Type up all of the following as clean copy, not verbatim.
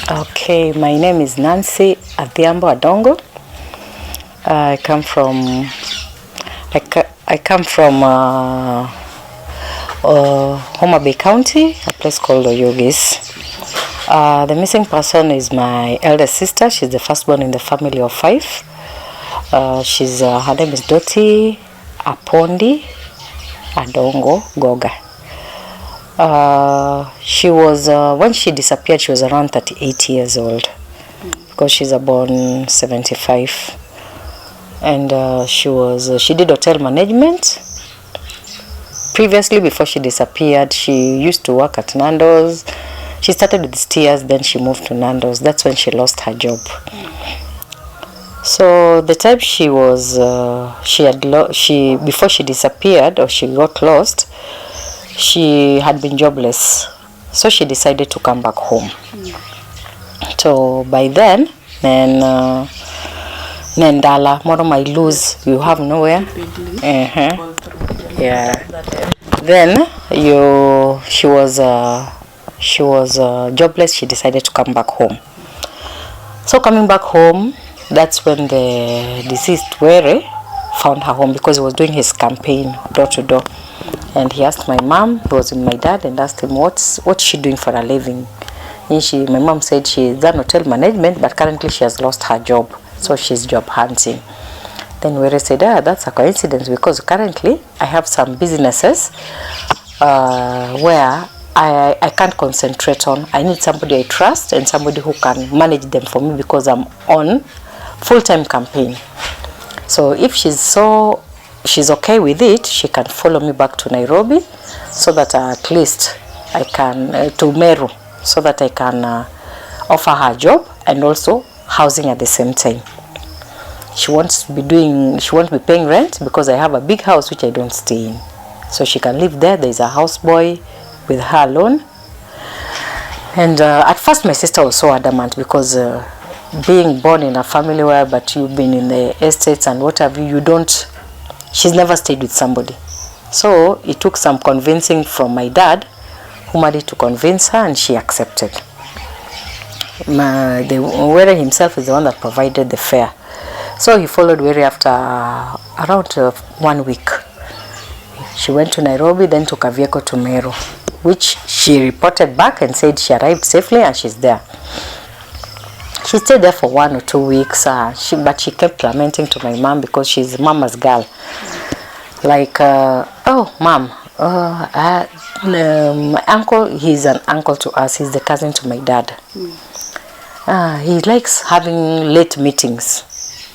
Okay, my name is Nancy Adhiambo Adongo. I come from Homa Bay County, a place called Oyugis. The missing person is my eldest sister. She's the firstborn in the family of 5. Her name is Doti Apondi Adongo Goga. She was when she disappeared, she was around 38 years old, because she's born 75, and she did hotel management. Previously, before she disappeared, she used to work at Nando's. She started with Steers, then she moved to Nando's. That's when she lost her job. So the time before she disappeared, or she got lost, she had been jobless, so she decided to come back home. So by then, Nendala, moro my lose, you have nowhere. Yeah. Then she was jobless. She decided to come back home. So coming back home, that's when the deceased Were found her home, because he was doing his campaign door to door. And he asked my mom, who was with my dad, and asked him, what's she doing for a living? And my mom said she's done hotel management, but currently she has lost her job, so she's job hunting. Then Were said, that's a coincidence, because currently I have some businesses where I can't concentrate on. I need somebody I trust and somebody who can manage them for me, because I'm on full-time campaign. So if she's okay with it, she can follow me back to Nairobi, so that at least I can to Meru, so that I can offer her a job and also housing at the same time. She won't be paying rent, because I have a big house which I don't stay in. So she can live there. There's a houseboy with her alone. And at first my sister was so adamant, because being born in a family where but you've been in the estates and what have you, she's never stayed with somebody. So it took some convincing from my dad, who managed to convince her, and she accepted. Were himself is the one that provided the fare. So he followed Were after around 1 week. She went to Nairobi, then took a vehicle to Meru, which she reported back and said she arrived safely and she's there. She stayed there for 1 or 2 weeks, but she kept lamenting to my mom, because she's mama's girl. Like, oh, mom, my uncle, he's an uncle to us. He's the cousin to my dad. He likes having late meetings,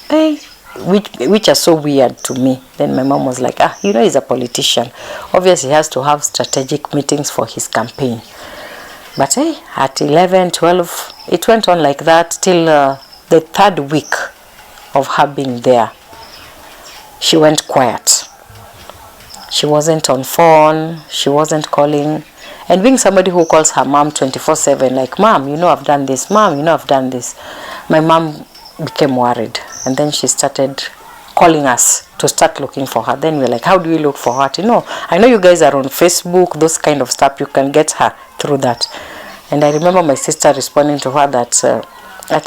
which are so weird to me. Then my mom was like, he's a politician. Obviously, he has to have strategic meetings for his campaign. But at 11, 12, it went on like that till the 3rd week of her being there. She went quiet. She wasn't on phone. She wasn't calling. And being somebody who calls her mom 24/7, like, mom, I've done this. Mom, I've done this. My mom became worried. And then she started calling us to start looking for her. Then we're like, how do we look for her? I know you guys are on Facebook, those kind of stuff. You can get her through that. And I remember my sister responding to her that,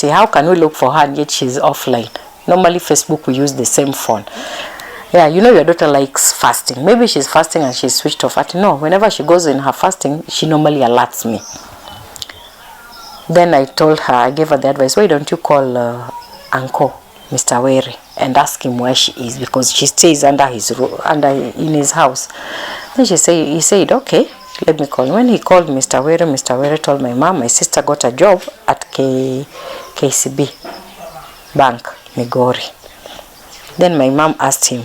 how can we look for her and yet she's offline? Normally Facebook, we use the same phone. Yeah, your daughter likes fasting. Maybe she's fasting and she's switched off. No, whenever she goes in her fasting, she normally alerts me. Then I told her, I gave her the advice, why don't you call Uncle, Mr. Were, and ask him where she is, because she stays in his house. Then he said, okay, let me call. When he called Mr. Were told my mom, my sister got a job at KCB Bank, Migori. Then my mom asked him,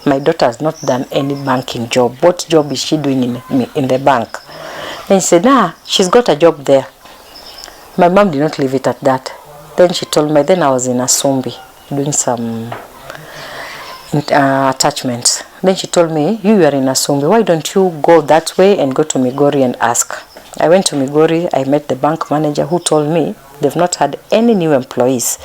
my daughter has not done any banking job. What job is she doing in the bank? Then he said, she's got a job there. My mom did not leave it at that. Then she told me, then I was in Asumbi doing some attachments. Then she told me, you are in Asumbi, why don't you go that way and go to Migori and ask? I went to Migori, I met the bank manager, who told me they've not had any new employees.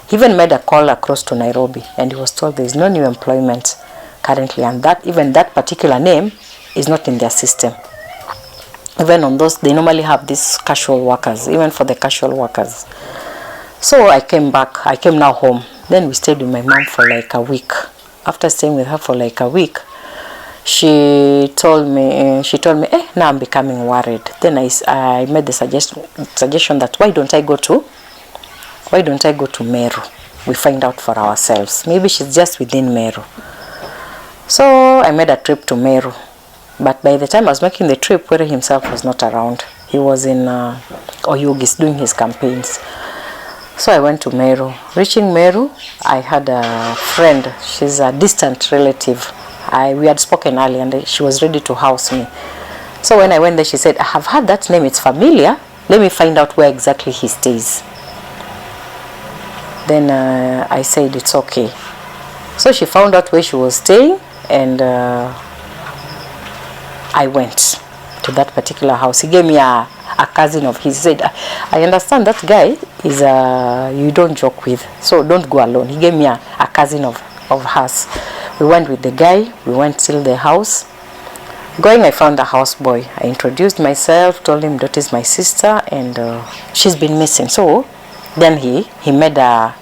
He even made a call across to Nairobi, and he was told there is no new employment currently, and that even that particular name is not in their system. Even on those, they normally have these casual workers, even for the casual workers. So I came back. I came now home. Then we stayed with my mom for like a week. After staying with her for like a week, she told me, now I'm becoming worried. Then I made the suggestion that why don't I go to Meru? We find out for ourselves. Maybe she's just within Meru. So I made a trip to Meru. But by the time I was making the trip, Were himself was not around. He was in Oyugis doing his campaigns. So I went to Meru. Reaching Meru, I had a friend. She's a distant relative. We had spoken earlier and she was ready to house me. So when I went there, she said, I have heard that name, it's familiar. Let me find out where exactly he stays. Then I said, it's okay. So she found out where she was staying, and I went to that particular house. He gave me a cousin of his. He said, I understand that guy is you don't joke with, so don't go alone. He gave me a cousin of hers. We went with the guy. We went till the house. Going, I found a houseboy. I introduced myself, told him that is my sister, and she's been missing. So then he made a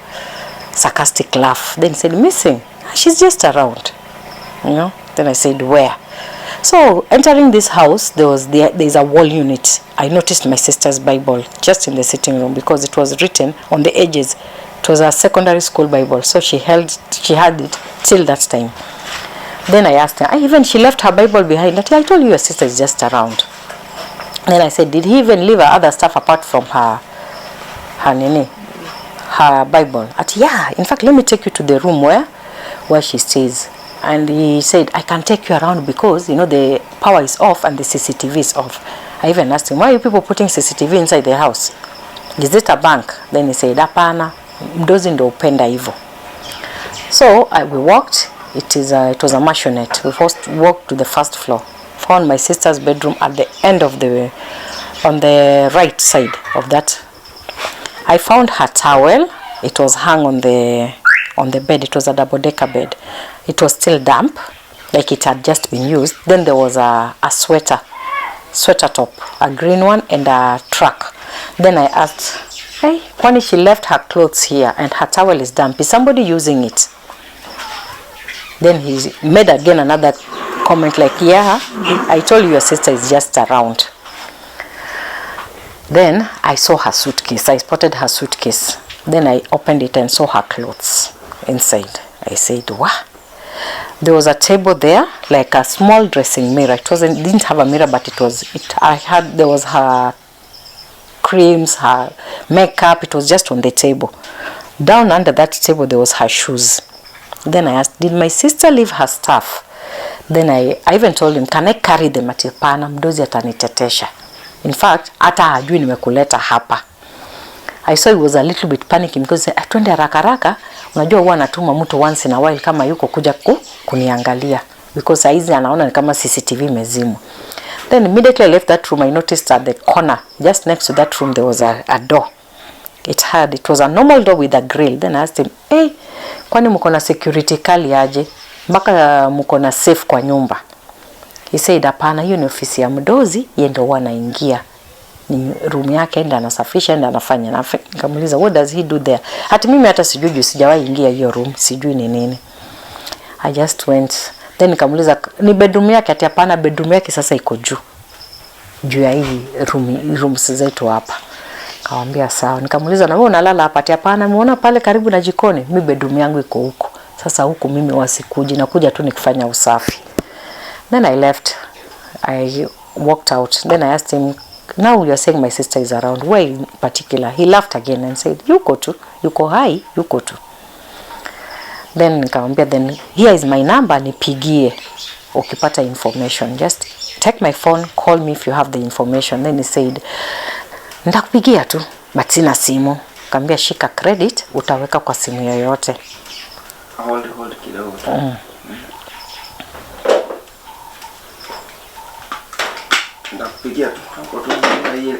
sarcastic laugh. Then he said, missing? She's just around, you know. Then I said, where? So entering this house, there's a wall unit. I noticed my sister's Bible just in the sitting room because it was written on the edges. It was a secondary school Bible, so she had it till that time. Then I asked her, even she left her Bible behind. I told you your sister is just around. Then I said, did he even leave her other stuff apart from her Bible? Yeah, in fact, let me take you to the room where she stays. And he said, I can take you around because, you know, the power is off and the CCTV is off. I even asked him, why are you people putting CCTV inside the house? Is it a bank? Then he said, hapana, mdozi ndo upenda hivyo. So we walked. It was a maisonette. We first walked to the first floor. Found my sister's bedroom at the end of on the right side of that. I found her towel. It was hung on the bed. It was a double-decker bed. It was still damp, like it had just been used. Then there was a sweater top, a green one, and a truck. Then I asked, hey, when she left her clothes here and her towel is damp, is somebody using it? Then he made again another comment like, yeah, I told you your sister is just around. Then I saw her suitcase. I spotted her suitcase. Then I opened it and saw her clothes inside. I said, what? There was a table there, like a small dressing mirror. It didn't have a mirror, but there was her creams, her makeup. It was just on the table. Down under that table, there was her shoes. Then I asked, did my sister leave her stuff? Then I even told him, can I carry them? Ati hapana, mdozi atanitetesha. In fact, hata hajui nimekuleta hapa. I saw he was a little bit panicking because atwende haraka, unajua huwa anatuma mtu once in a while kama yuko kuja kuniangalia because saizi anaona ni kama CCTV imezimwa. Then immediately I left that room. I noticed at the corner, just next to that room, there was a door. It was a normal door with a grill. Then I asked him, hey, kwani mko na security kali aje? Mpaka mko na safe kwa nyumba? He said, hapana, hiyo ni ofisi ya mdozi, yeye ndo huwa anaingia. Ni room yake, enda anasafisha, enda anafanya. Nikamuuliza, what does he do there? Hata mimi hata sijui, sijawahi ingia hiyo room, sijui ni nini. I just went. Then nikamuuliza, ni bedroom yake? Ati hapana, bedroom yake sasa iko juu ya hii rooms zetu hapa. Kaambia sawa. Nikamuuliza, na wewe unalala hapa? Ati hapana, muona pale karibu na jikoni. Mimi bedroom yangu iko huko. Sasa huko mimi wasikuji, nakuja tu nikifanya usafi. Then I left. I walked out. Then I asked him, now you are saying my sister is around, where in particular? He laughed again and said, yuko hai, yuko tu. Then nikamwambia, then here is my number, nipigie ukipata information. Just take my phone, call me if you have the information. Then he said, nitakupigia tu, but sina simu. Nikamwambia, shika credit, utaweka kwa simu yoyote. Hold kidogo. Ndakupigia tu. Hapo tu hii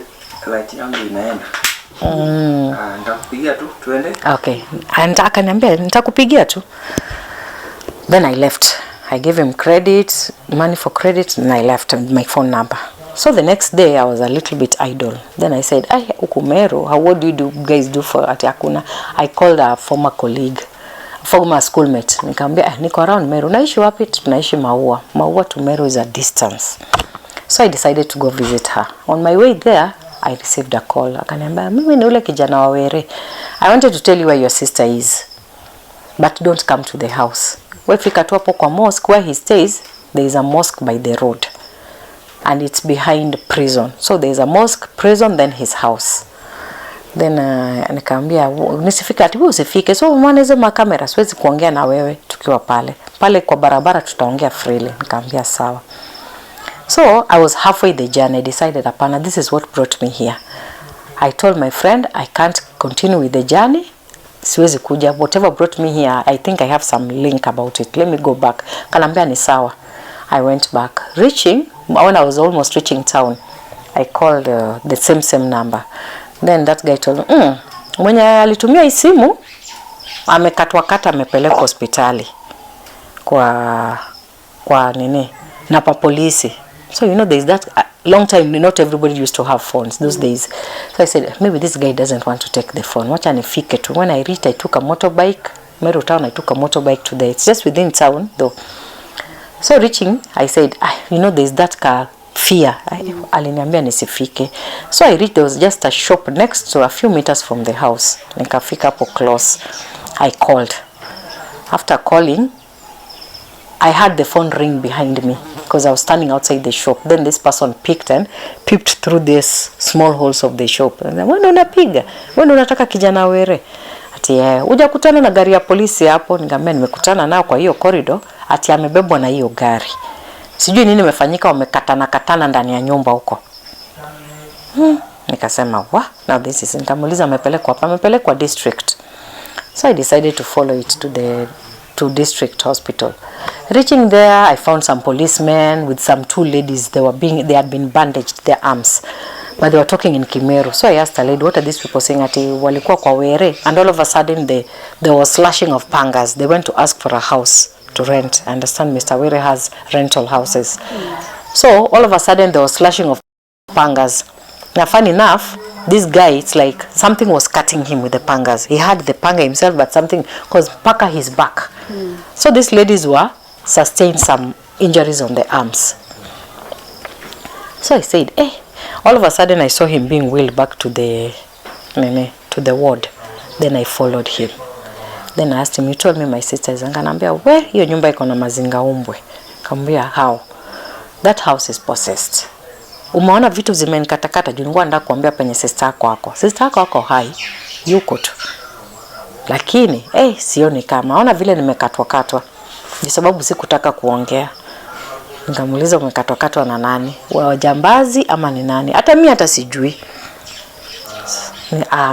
light yangu inaenda. Ndakupigia tu, tuende. Okay. And akaniambia nitakupigia tu. Then I left. I gave him credit, money for credit, and I left him my phone number. So the next day I was a little bit idle. Then I said, huku Meru, what do you guys do for ati hakuna? I called a former colleague, former schoolmate. Nikamwambia, niko around Meru. Naishi wapi? Tunaishi Maua. Maua to Meru is a distance. So I decided to go visit her. On my way there, I received a call. Akaniambia, mimi ni ule kijana wa Were. I wanted to tell you where your sister is, but don't come to the house. Wefika tu hapo kwa mosque where he stays, there is a mosque by the road. And it's behind prison. So there is a mosque, prison, then his house. Then nikaambia nisifike, ati wewe usifike. So umeona hizo makamera, siwezi kuongea na wewe tukiwa pale. Pale kwa barabara tutaongea freely. Nikaambia sawa. So I was halfway the journey. I decided hapana, this is what brought me here. I told my friend I can't continue with the journey. Siwezi kuja. Whatever brought me here, I think I have some link about it. Let me go back. Kanambia ni sawa. I went back. When I was almost reaching town, I called the same number. Then that guy told me, mwenye alitumia hii simu amekatwa kata, amepeleka hospitali kwa nini na pa polisi. So you know there's that long time, not everybody used to have phones those days. So I said maybe this guy doesn't want to take the phone. Wacha nifike tu. When I reached, I took a motorbike. Meru town, I took a motorbike to there. It's just within town though. So reaching, I said, you know, there's that car fear. Aliniambia nisifike. So I reached, there was just a shop next to a few meters from the house. Nikafika hapo close. I called. After calling, I had the phone ring behind me because I was standing outside the shop. Then this person peeked through these small holes of the shop. And then, wewe unapiga? Wewe unataka kijana Were? Ati hujakutana na gari ya polisi hapo? Nikamwambia nimekutana nao kwa hiyo corridor. Ati amebebwa na hiyo gari. Sijui nini imefanyika, wamekatana ndani ya nyumba huko. Nikasema, now this is, nikamuuliza amepelekwa district. So I decided to follow it to district hospital. Reaching there, I found some policemen with some two ladies. They had been bandaged their arms, but they were talking in Kimeru. So I asked a lady, what are these people saying? Ati walikuwa kwa Were, and all of a sudden there was slashing of pangas. They went to ask for a house to rent. I understand Mr. Were has rental houses. So all of a sudden there was slashing of pangas. Now funny enough, this guy, it's like something was cutting him with the pangas. He had the panga himself, but something caused paka his back. So these ladies sustained some injuries on the arms. So I said, all of a sudden I saw him being wheeled back to the ward. Then I followed him. Then I asked him, you told me my sister is Anganambia, where hiyo nyumba iko na mazinga umbwe? Kambia, how? That house is possessed. Umeona vitu zimenikatakata, juu nilikuwa nataka kuambia penye sister yako wako. Sister yako wako hai, yuko tu. Lakini, sioni kama. Ona vile nimekatwa. Ni sababu sikutaka kuongea. Nikamuuliza umekatwa na nani? Wajambazi ama ni nani? Hata mimi hata sijui.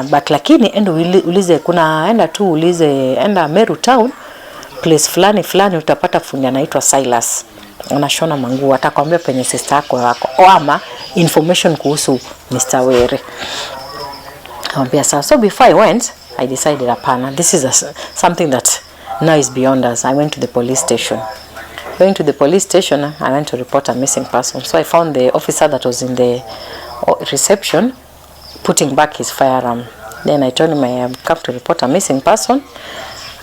But lakini ulize, enda Meru town, place fulani utapata fundi anaitwa Silas. Anashona manguo, atakwambia penye sister yako wako. Ama information kuhusu Mr. Were. Akamwambia sawa. So before I went, I decided hapana, this is something that now is beyond us. I went to the police station. Going to the police station, I went to report a missing person. So I found the officer that was in the reception putting back his firearm. Then I told him I have come to report a missing person.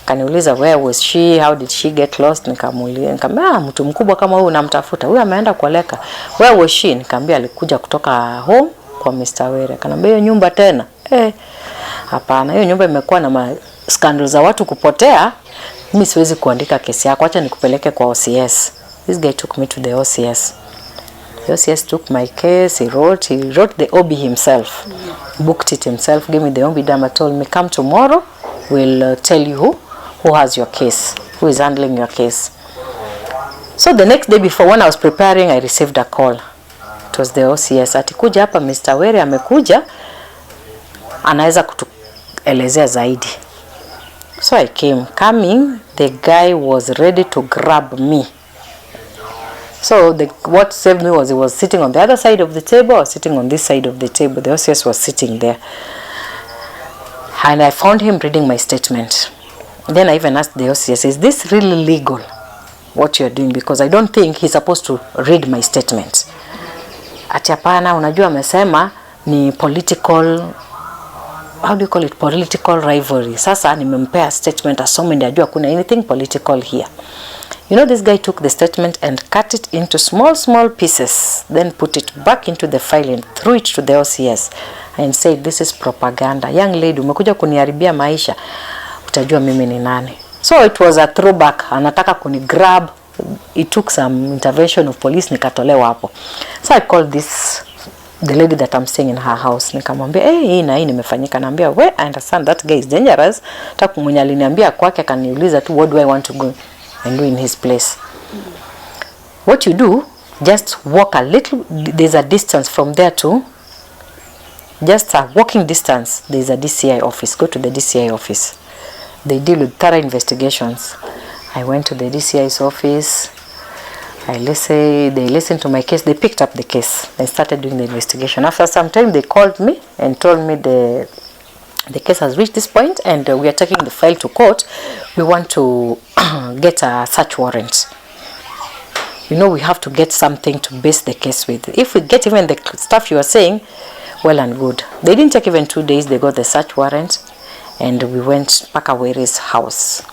Akaniuliza where was she, how did she get lost? Nikamwambia mtu mkubwa kama huyu unamtafuta. Huyu ameenda kuoleka. Where was she? Nikamwambia alikuja kutoka home kwa Mr. Were. Akaniambia hiyo nyumba tena. Hapana, hiyo nyumba imekuwa na scandals za watu kupotea. Mimi siwezi kuandika kesi yako. Acha nikupeleke kwa OCS. This guy took me to the OCS. The OCS took my case. He wrote the OB himself. Booked it himself. Gave me the OB dama. Told me come tomorrow. We'll tell you who has your case, who is handling your case. So the next day before, when I was preparing, I received a call. It was the OCS. Atikuja hapa Mr. Were amekuja, anaweza kutuelezea zaidi. So I came. Coming, the guy was ready to grab me. So what saved me was he was sitting on the other side of the table, or sitting on this side of the table. The OCS was sitting there. And I found him reading my statement. Then I even asked the OCS, is this really legal, what you're doing? Because I don't think he's supposed to read my statement. ati hapana, unajua amesema ni political, how do you call it, political rivalry. Sasa nimempea statement asome ndio ajua kuna anything political here. You know, this guy took the statement and cut it into small pieces, then put it back into the file and threw it to the OCS and said, this is propaganda. Young lady, umekuja kuniharibia maisha, utajua mimi ni nani. So it was a throwback, anataka kuni grab. It took some intervention of police, nikatolewa hapo. So I called the lady that I'm staying in her house, nikamwambia hii na hii nimefanyika. Naambia I understand that guy is dangerous. Hata mwenye aliniambia kwake akaniuliza tu what do I want to go and do in his place. What you do, just walk a little, there's a distance from there to, just a walking distance, there's a DCI office. Go to the DCI office. They deal with thorough investigations. I went to the DCI's office. They listened to my case. They picked up the case. They started doing the investigation. After some time, they called me and told me the case has reached this point and we are taking the file to court. We want to get a search warrant. You know, we have to get something to base the case with. If we get even the stuff you are saying, well and good. They didn't take even 2 days. They got the search warrant and we went Pakawere's house.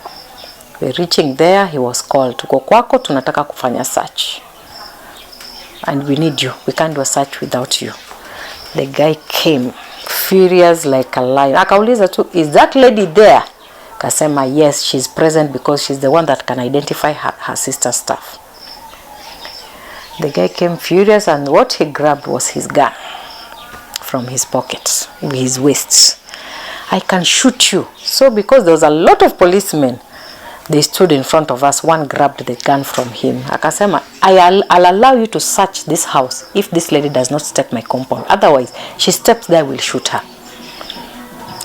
We're reaching there, he was called. Tuko kwako, tunataka kufanya search. And we need you. We can't do a search without you. The guy came, furious like a lion. Akauliza tu, is that lady there? Kasema, yes, she's present because she's the one that can identify her sister's stuff. The guy came furious and what he grabbed was his gun from his pocket, his waist. I can shoot you. So because there was a lot of policemen, they stood in front of us. One grabbed the gun from him. Akasema, I'll allow you to search this house if this lady does not step my compound. Otherwise, she steps there, we'll shoot her.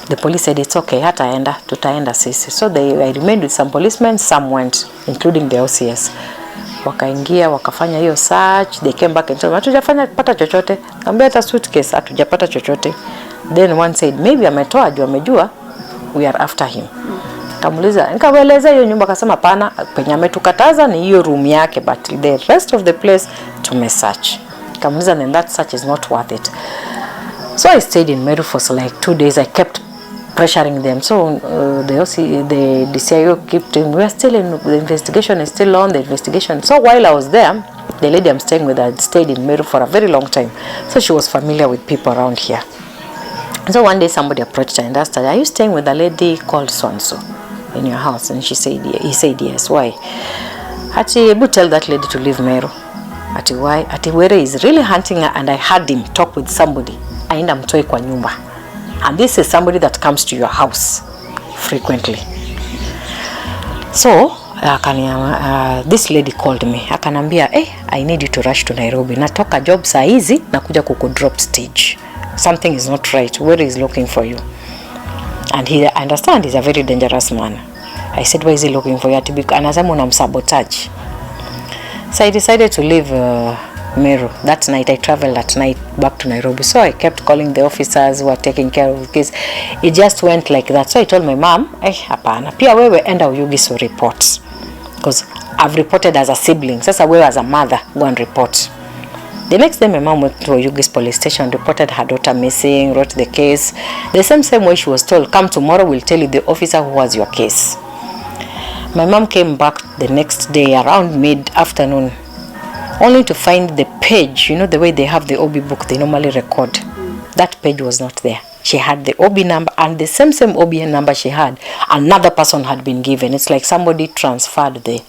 The police said, it's okay, hataenda, tutaenda sisi. So I remained with some policemen, some went, including the OCS. Wakaingia, wakafanya hiyo search. They came back and told me, hatujafanya pata chochote. Kambia hata suitcase, hatujapata chochote. Then one said, maybe ametoa juu amejua, we are after him. Kamuliza, nikawaeleza hiyo nyumba, kasema pana, penye ametukataza ni hiyo room yake, but the rest of the place tumesearch. Kamuliza, then that search is not worth it. So I stayed in Meru for like 2 days. I kept pressuring them. So the DCIO kept in, we are still in, the investigation is still on, the investigation. So while I was there, the lady I'm staying with had stayed in Meru for a very long time. So she was familiar with people around here. So one day somebody approached her and asked her, are you staying with a lady called so-and-so in your house? And he said, yes. Why? Ati, ebu tell that lady to leave Meru. Ati, why? Ati, Were is really hunting her and I heard him talk with somebody. Aenda mtoe kwa nyumba. And this is somebody that comes to your house frequently. So, this lady called me. Akanambia, I need you to rush to Nairobi. Natoka job saa hizi, nakuja kuku drop stage. Something is not right. Where is looking for you? And I understand he's a very dangerous man. I said, why is he looking for you? Anasema unamsabotage. So I decided to leave Meru. That night, I traveled at night back to Nairobi. So I kept calling the officers who were taking care of the case. It just went like that. So I told my mom, hapana. Pia wewe enda Uyugiso report. Because I've reported as a sibling. Sasa wewe as a mother, go and report. The next day, my mom went to Oyugis police station, reported her daughter missing, wrote the case. The same way she was told, come tomorrow, we'll tell you the officer who has your case. My mom came back the next day around mid-afternoon, only to find the page, you know, the way they have the OB book, they normally record. That page was not there. She had the OB number, and the same OB number she had, another person had been given. It's like somebody transferred the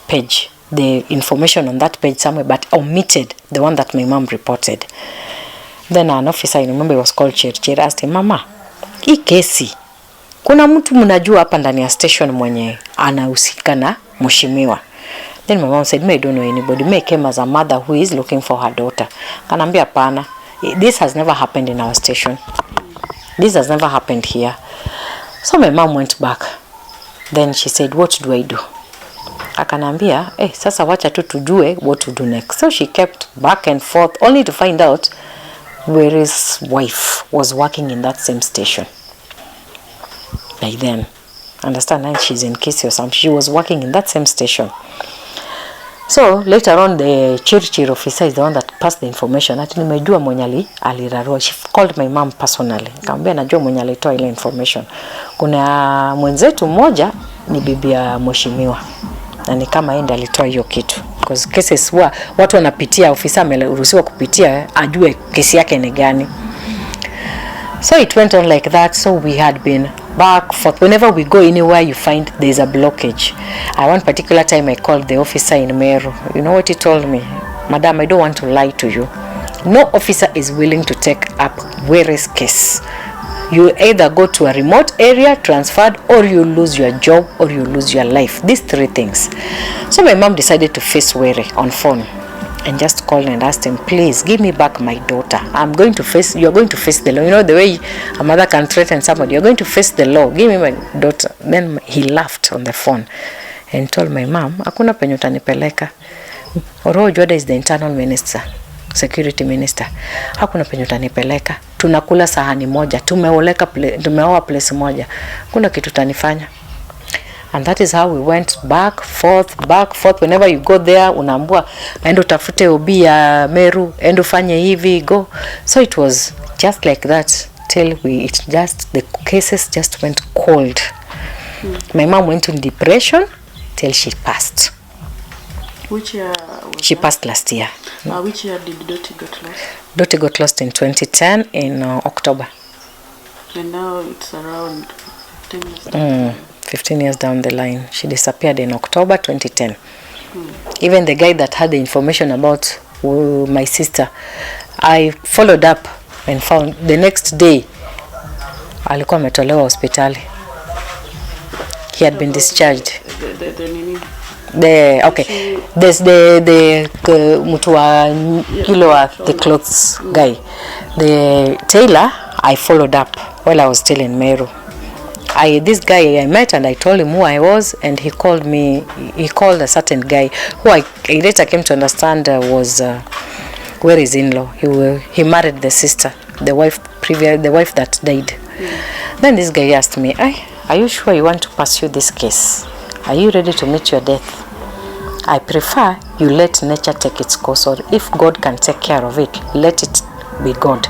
page, the information on that page somewhere, but omitted the one that my mom reported. Then an officer, I remember, was called Chir, asked him, mama, hii kesi, kuna mtu mnajua hapa ndani ya station mwenye anahusika na mheshimiwa? Then my mom said, I don't know anybody. Me came as a mother who is looking for her daughter. Kanambia hapana, this has never happened in our station. This has never happened here. So my mom went back. Then she said, what do I do? Akanambia, sasa wacha tu tujue what to do next. So she kept back and forth, only to find out Were's wife was working in that same station. By then, understand, now she's in Kisi or something. She was working in that same station. So later on the chirichiri officer is the one that passed the information. Ati nimejua mwenye alirarua. She called my mom personally. Nikamwambia najua mwenye alitoa ile information. Kuna mwenzetu mmoja ni bibi ya mheshimiwa. Na ni kama yeye ndiye alitoa hiyo kitu. Because cases watu wanapitia, ofisa ameruhusiwa kupitia ajue kesi yake ni gani. So it went on like that. So we had been back forth. Whenever we go anywhere, you find there's a blockage. One particular time I called the officer in Meru. You know what he told me? Madam, I don't want to lie to you. No officer is willing to take up Were's case. You either go to a remote area, transferred, or you lose your job, or you lose your life. These three things. So my mom decided to face Were on phone and just called and asked him, please give me back my daughter. You're going to face the law. You know the way a mother can threaten somebody, you're going to face the law. Give me my daughter. Then he laughed on the phone and told my mom, hakuna penye utanipeleka. Oro Juada is the internal minister, security minister. Hakuna penye utanipeleka. Tunakula sahani moja. Tumeoa place moja. Hakuna kitu utanifanya. And that is how we went back, forth. Whenever you go there, unaambua, endo tafute obi ya Meru, endo fanye hivi, go. So it was just like that till the cases just went cold. My mom went in depression till she passed. Which year was She that? passed last year. Which year did Doti get lost? Doti got lost in 2010 in October. And now it's around 10 years. 15 years down the line. She disappeared in October 2010. Even the guy that had the information about my sister, I followed up and found the next day alikuwa ametolewa hospitali. He had been discharged. There's the mtu wa kilo wa the clothes guy. The tailor, I followed up while I was still in Meru. This guy I met and I told him who I was, and he called a certain guy who I later came to understand was where his in-law. He married the sister, the wife that died. Then this guy asked me, are you sure you want to pursue this case? Are you ready to meet your death? I prefer you let nature take its course, or if God can take care of it, let it be God.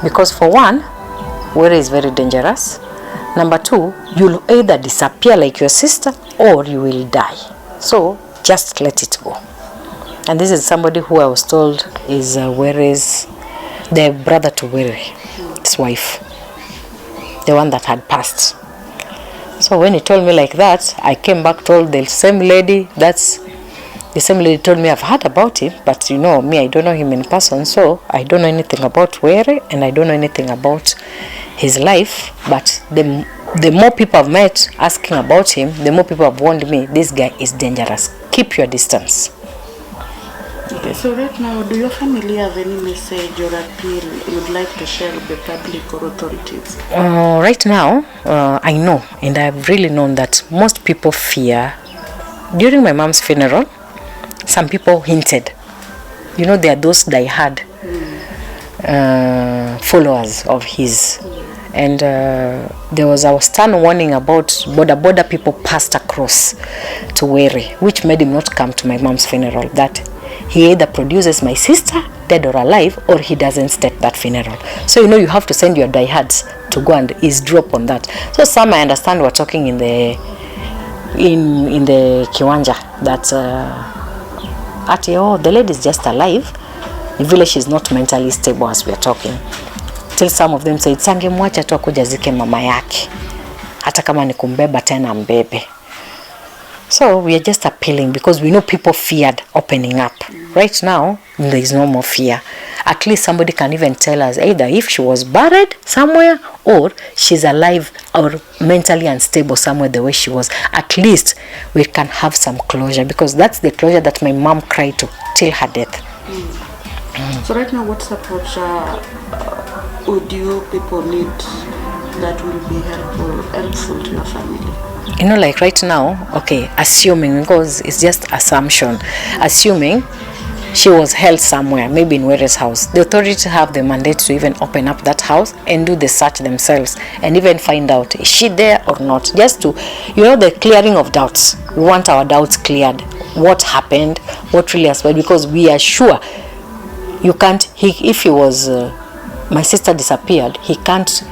Because for one, Were is very dangerous. Number two, you'll either disappear like your sister or you will die. So just let it go. And this is somebody who I was told is Were's, the brother to Were, his wife, the one that had passed. So when he told me like that, I came back, told the same lady, the same lady told me, I've heard about him, but you know me, I don't know him in person, so I don't know anything about Were, and I don't know anything about his life. But the more people I've met asking about him, the more people have warned me, this guy is dangerous. Keep your distance. Okay, so right now, do your family have any message or appeal you'd like to share with the public or authorities? Right now, I know, and I've really known that most people fear. During my mom's funeral, some people hinted. You know, there are those die-hard followers of his. And there was a stern warning about border people passed across to Were, which made him not come to my mom's funeral. That he either produces my sister, dead or alive, or he doesn't step that funeral. So you know you have to send your diehards to go and eavesdrop on that. So some I understand were talking in the kiwanja that the lady is just alive. The village is not mentally stable as we are talking. Till some of them said, sangemwacha tu akuja zike mama yake. Hata kama ni kumbeba tena mbebe. So we are just appealing because we know people feared opening up. Right now, there is no more fear. At least somebody can even tell us either if she was buried somewhere or she's alive or mentally unstable somewhere the way she was. At least we can have some closure, because that's the closure that my mom cried to till her death. So right now, what support would you people need that will be helpful to your family? You know, like right now, okay, assuming, because it's just assumption, assuming she was held somewhere, maybe in Were's house, the authorities have the mandate to even open up that house and do the search themselves and even find out, is she there or not? Just to, you know, the clearing of doubts. We want our doubts cleared. what happened, what really happened, because we are sure you can't, if he was, my sister disappeared, he can't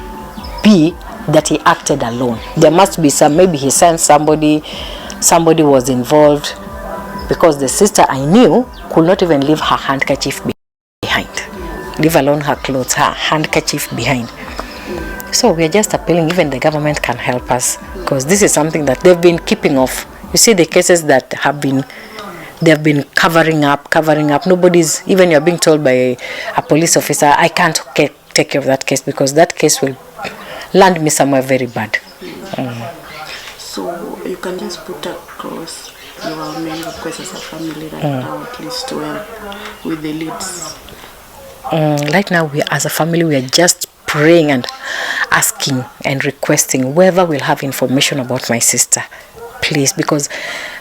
be that he acted alone. There must be some, maybe he sent somebody was involved, because the sister I knew could not even leave her handkerchief behind, leave alone her clothes, her handkerchief behind. So we are just appealing, even the government can help us, because this is something that they've been keeping off. You see the cases that they've been covering up. Nobody's, even you're being told by a police officer, I can't take care of that case because that case will land me somewhere very bad. So you can just put across your main request as a family right now, at least to help with the leads. Right now, as a family, we are just praying and asking and requesting whoever will have information about my sister, please, because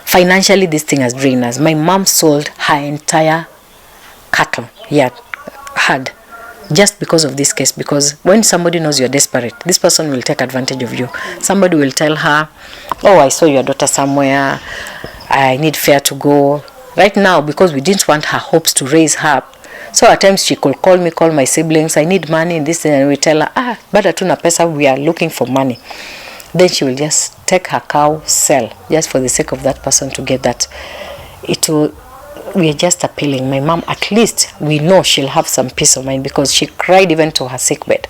financially this thing has drained us. My mom sold her entire cattle had just because of this case, because when somebody knows you're desperate, this person will take advantage of you. Somebody will tell her, oh, I saw your daughter somewhere, I need fare to go. Right now, because we didn't want her hopes to raise her, so at times she could call my siblings, I need money in this, and we tell her, bada tuna pesa, we are looking for money. Then she will just take her cow, sell, just for the sake of that person to get that. We are just appealing. My mom, at least we know she'll have some peace of mind, because she cried even to her sick bed.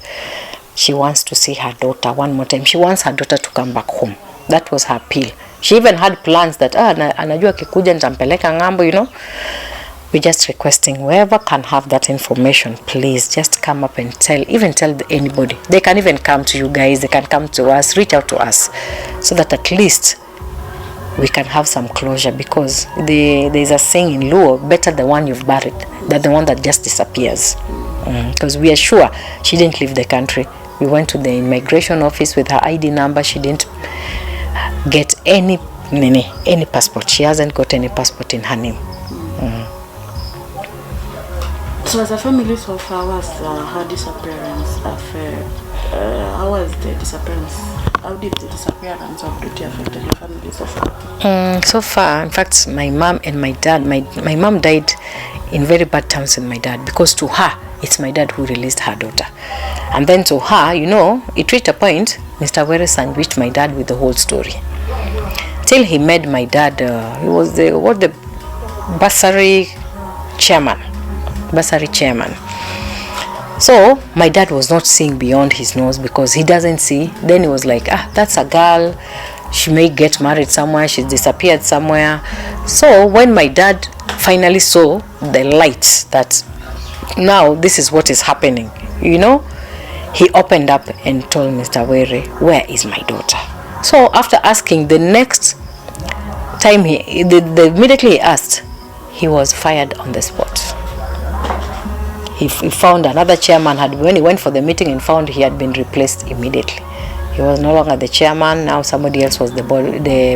She wants to see her daughter one more time. She wants her daughter to come back home. That was her appeal. She even had plans that, anajua kikuja nitampeleka ngambo, you know. We're just requesting whoever can have that information, please just come up and tell anybody. They can even come to you guys, they can come to us, reach out to us, so that at least we can have some closure, because there's a saying in Luo, better the one you've buried than the one that just disappears. Because we are sure she didn't leave the country. We went to the immigration office with her ID number. She didn't get any passport. She hasn't got any passport in her name. So as a family so far, was her disappearance affair? How was the disappearance? How did the disappearance of Ruto affect your family so far? So far, in fact, my mom and my dad, my mom died in very bad terms with my dad, because to her, it's my dad who released her daughter. And then to her, you know, it reached a point, Mr. Were sandwiched my dad with the whole story. Till he made my dad, he was the bursary chairman. So my dad was not seeing beyond his nose, because he doesn't see. Then he was like, that's a girl, she may get married somewhere, she's disappeared somewhere. So when my dad finally saw the light that now this is what is happening, you know, he opened up and told Mr. Were, where is my daughter? So after asking, the next time immediately he asked, he was fired on the spot. He found another chairman, when he went for the meeting and found he had been replaced immediately. He was no longer the chairman, now somebody else was the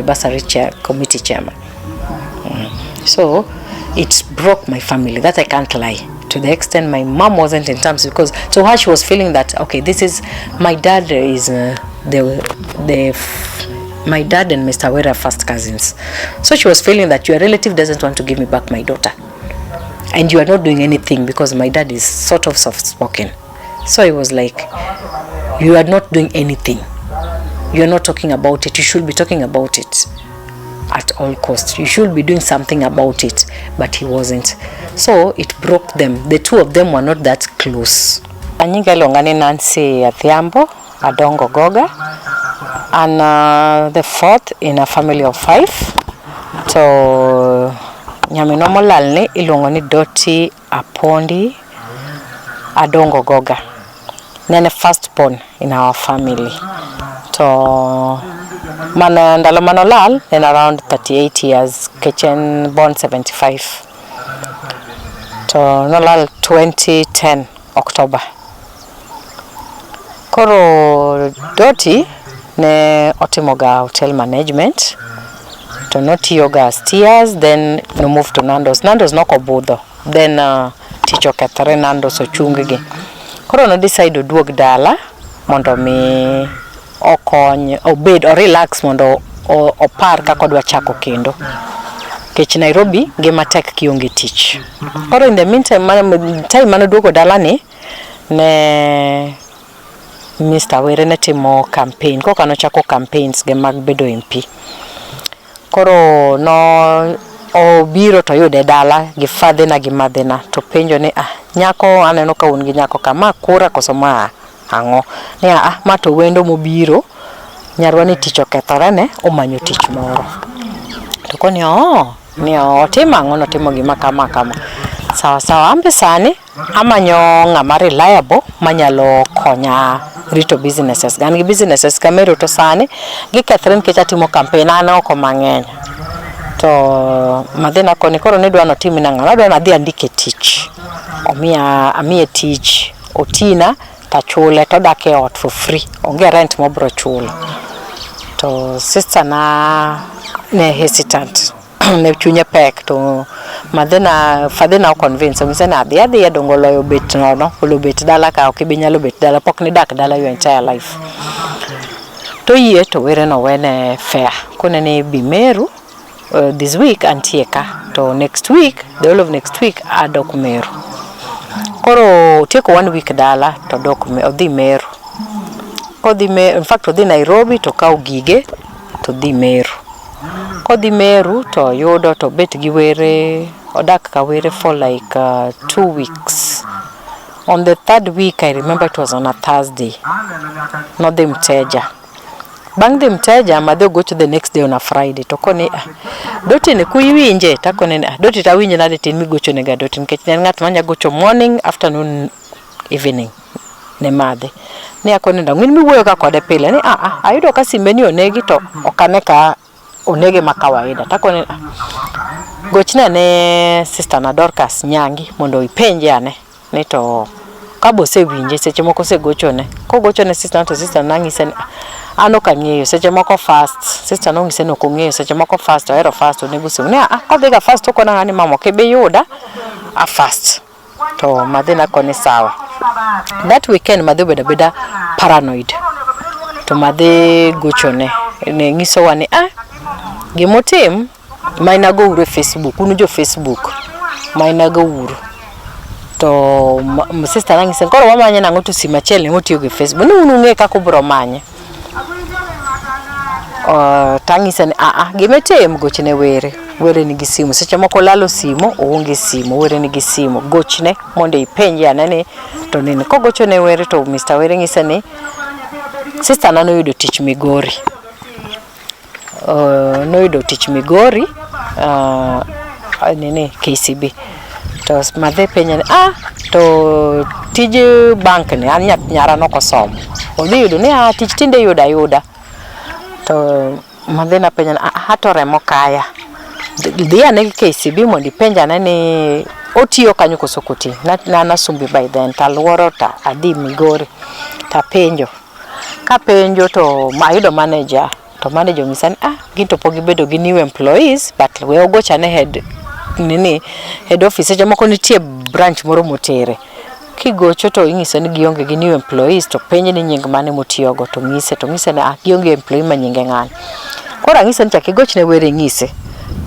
bursary committee chairman. So it broke my family, that I can't lie. To the extent my mom wasn't in terms, because to her she was feeling that, okay, this is, my dad is my dad and Mr. Were are first cousins. So she was feeling that your relative doesn't want to give me back my daughter. And you are not doing anything, because my dad is sort of soft-spoken. So it was like, you are not doing anything. You are not talking about it. You should be talking about it at all costs. You should be doing something about it. But he wasn't. So it broke them. The two of them were not that close. Anyinga longane Nancy Adhiambo, Adongo Goga, and the fourth in a family of 5. So nyamino molalne ilongo ni Doti Apondi Adongo Goga. Nene firstborn in our family. So ndalo manolal then around 38 years, Kechen born 75. So nolal 2010 October. Koro Doti ne otimoga hotel management. To not yoga steers, then no move to Nando's no kobudo, then teacher Catherine Nando's ochungige. Koro no decide duog dala mondo mi okony obed or relax mondo opar kako dwa chako kendo. kech Nairobi ngima tek kionge tich. Koro in the meantime time mane duogo dalani ne Mr. Were ne timo campaign, koka nochako campaigns ge mag bedo MP. Koro no obiro to yude dala gi fadhina gi madhina to penjo ni nyako aneno ka un gi nyako kama kura koso ma ang'o ni ma to wendo mobiro nyarwa ni tich okethore ne omanyo tich moro to koni ni otimo ang'o, notimo gima kama sawa ambe sani amanyo ng'ama reliable manyalo konya rito businesses gan gi businesses ka Meru to sani gikethre nikech atimo campaign an oko mang'eny to madhina koni koro ne dwa notimi nang'o, adwa nadhi andike tich amiye tich otina tachule to dak e ot for free, onge rent mobro chulo. To sister na ne hesitant ne chunye pek to madhina fadhina o convince ngise na adhi dongo loyo bet nono olo bet dala ka ok bi nyalo bet dala pok ni dak dala your entire life. To yie to Were no wene fair kone ne bi Meru this week antieka to next week, the whole of next week adok Meru. Koro tieko 1 week dala to odhi Meru. Kodhi Meru, in fact odhi Nairobi to kaw gige to dhi Meru. Kodhi Meru to yudo to bet gi Were, odak ka Were for like 2 weeks. On the 3rd week, I remember it was on a Thursday. Not the Mteja. Bang the Mteja, madho go to the next day on a Friday. To koni doti ne kuiwinje ta koni doti ta winje na tin mi gocho ne ga doti nkech ngat manya gocho morning, afternoon, evening. Ne madhe. Ni akoni nda ngin mi wuoyo ka kode pile ni ayudo ka simbe ni onegi to okane ka onege makawaida. Ta koni gochna ne sister na Dorcas Nyangi mondo ipenje ane ni to kabo se winje seche moko se gochone. Ko gochone sister to sister nangise ano kang'eyo seche moko fast, sister no ngise no kong'eyo seche moko fast aero fast onego sim ne kodhiga fast to kona ngani mamo ke be yuda a fast to madhina koni sawa. That weekend madhi beda paranoid to madhi gochone ne ngiso wani gimotim mainago uru Facebook, unu jo Facebook mainago uru to sister nangise koro wamanya nango to sima chele motiyo gi Facebook ni unu nge kako bro manye tangise ni gimetem gochne Were nigi simu seche moko lalo simu oonge simu Were nigi simu gochne mondo ipenje anene to nene ko gochone Were to Mr. Were ngise ni sister na noyudo tich Migori nene KCB to madhe penja ni to tije bank ni an nyara no kosomo odhi yudo ni tich tinde yuda to madhina penja ni hato remo kaya dhi ane KCB mondi penja ni otiyo kanyo koso kuti na sumbi by then taluoro ta adhi Migori ta penjo ka penjo to mayudo manager to manager ngisa ni ginto pogi bedo gi new employees but we ogocha ne head office jamoko nitie branch moro motere kigocho to ingise ni gionge gi new employees to penje ni nying mane motiyogo to ngise na gionge employee manyinge ng'ani kora ngise ni chakigochne Were ngise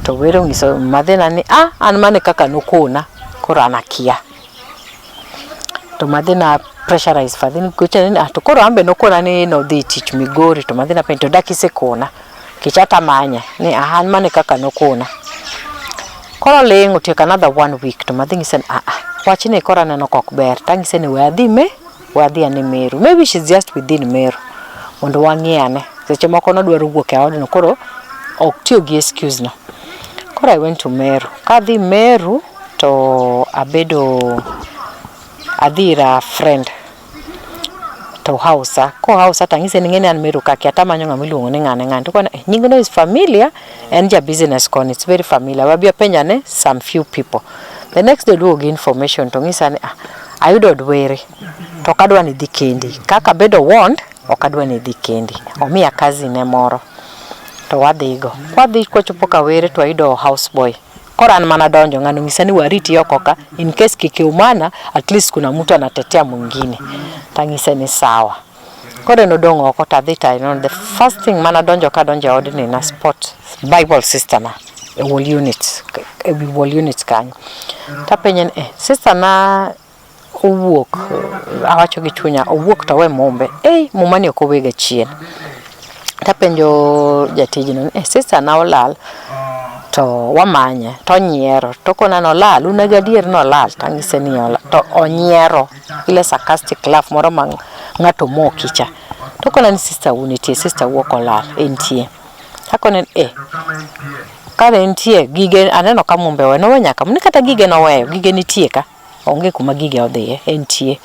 to Were ngise madhina ni an mane kaka nokona kora anakia to madhina pressurize fadhini gochne ni to koro ambe nokona ni no dhi tich Migori to madhina pento dakise kona kichata manya ni an mane kaka nokona koro lengo take another 1 week to madhi ngise wachine kora neno kok ber tangise ni we adhi ane Meru, maybe she's just within Meru mondo wang'iane seche moko no dwaro wuok e odno koro ok tiyo gi excuse no. Koro I went to Meru. Kadhi Meru to adhira friend to hausa tangise ni ngene an Meru kaki atamanyo ng'ama iluongo ni ng'ane to kona nying no is familiar and ja business con it's very familiar wabia penja ne some few people. The next day duogo information to ngisa ni ayudo Were to kadwa ni dhi kendi kaka bedo warned okadwa ni dhi kendi omiya kazi ne moro to wadhigo kwachopo ka Were to ayudo houseboy kora an mana donjo ng'ano ngisa ni wariti yoko ka in case kikiumana at least kuna mtu anatetea mwingine tangisa ni sawa kore no dongo okota dhita the first thing mana donjo odni na spot Bible sister na wall unit wall unit kanyo. Tapenyen sister na owuok awacho gi chunya owuok to we mombe mumani ok owega chien. Tapenjo jatijno sister na olal to wamanye to nyiero to kona no lal una gadier no lal tangise ni olal to onyiero ile sarcastic laugh moro mang ngato mokicha to kona ni sister unity sister wuok olal entie takone kare entie gige aneno ka mumbe we no nyaka mni kata gige no weyo gige nitie ka onge kuma gige odhiye entie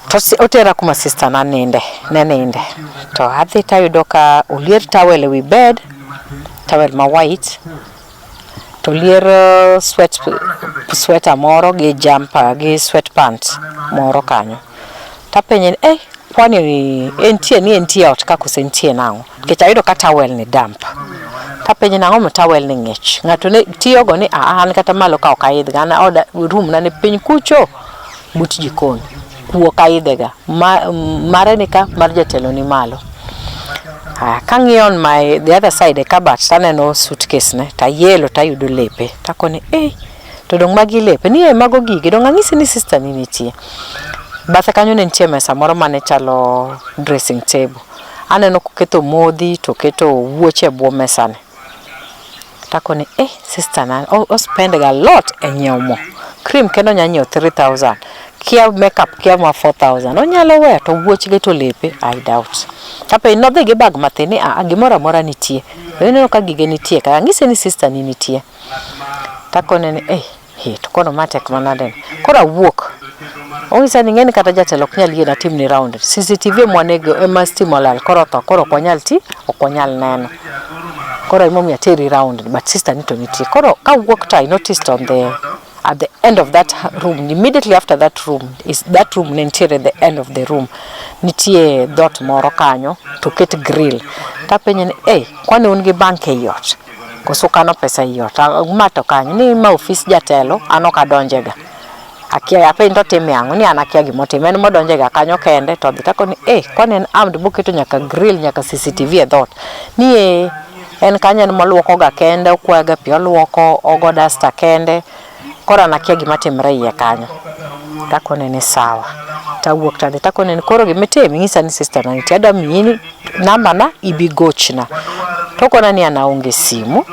to otera kuma sister na ninde to adhi tayudo ka olier towel wi bed towel ma white to lier sweater moro gi jumper gi sweatpants moro kanyo tapenyen kwani entie ot ka kusentie nango nikech ayudo ka towel ni damp tapenyen nango mo towel ni ngich ngato ne tiyo go ni an kata malo ka okaidh gana oda room na ne piny kucho but jikon kuo kaidhega mare ni ka mar jatelo ni malo. Kangi on the other side the cupboard taneno suitcase ne tayelo tayudo lepe takoni to dong magi lepe ni mago gige dong angisi ni sister ni nitie bathe kanyo ne nitie mesa moro mane chalo dressing table aneno koketo modhi to keto wuoche bwo mesa ne takoni sister na spend a lot nyiewo mo cream kendo nyanyiewo 3000 kia makeup kia ma 4000 onyalo wear to wuoch ge to lepe I doubt tape no dhi gi bag mathini gimora mora nitie neno ka gige nitie ka ngise ni sister ni nitie takone ni to kono matek manade kora wuok ongisa ni ngeni kata jatelo kunyal yie na team ni round CCTV mwanego emastimolal koro to koro konyal ti okonyal neno koro imomi ateri round but sister ni to nitie koro ka wuok ta I noticed at the end of that room, immediately after that room, is that room nentiere at the end of the room. Nitie dot moro kanyo to ket grill. Tapenyen kwani ungi bank yot. Koso kano pesa yot. Mato kanyo ni ma office jatelo anoka donjega. Akia apendo teme yangu ni anakia gimotime ni modonjega kanyo kende to bitako ni kwani en armed buketo nyaka grill nyaka CCTV e dot. Ni en kanyo ni maluoko ga kende okwaga pi oluoko ogo dasta kende. Kora nakia gimatimre iye kanyo takone ni sawa tawuok tade takone ni koro gimetemi ngisa ni sister na nitie ada mini namba na ibigochna tokona ni anaonge simu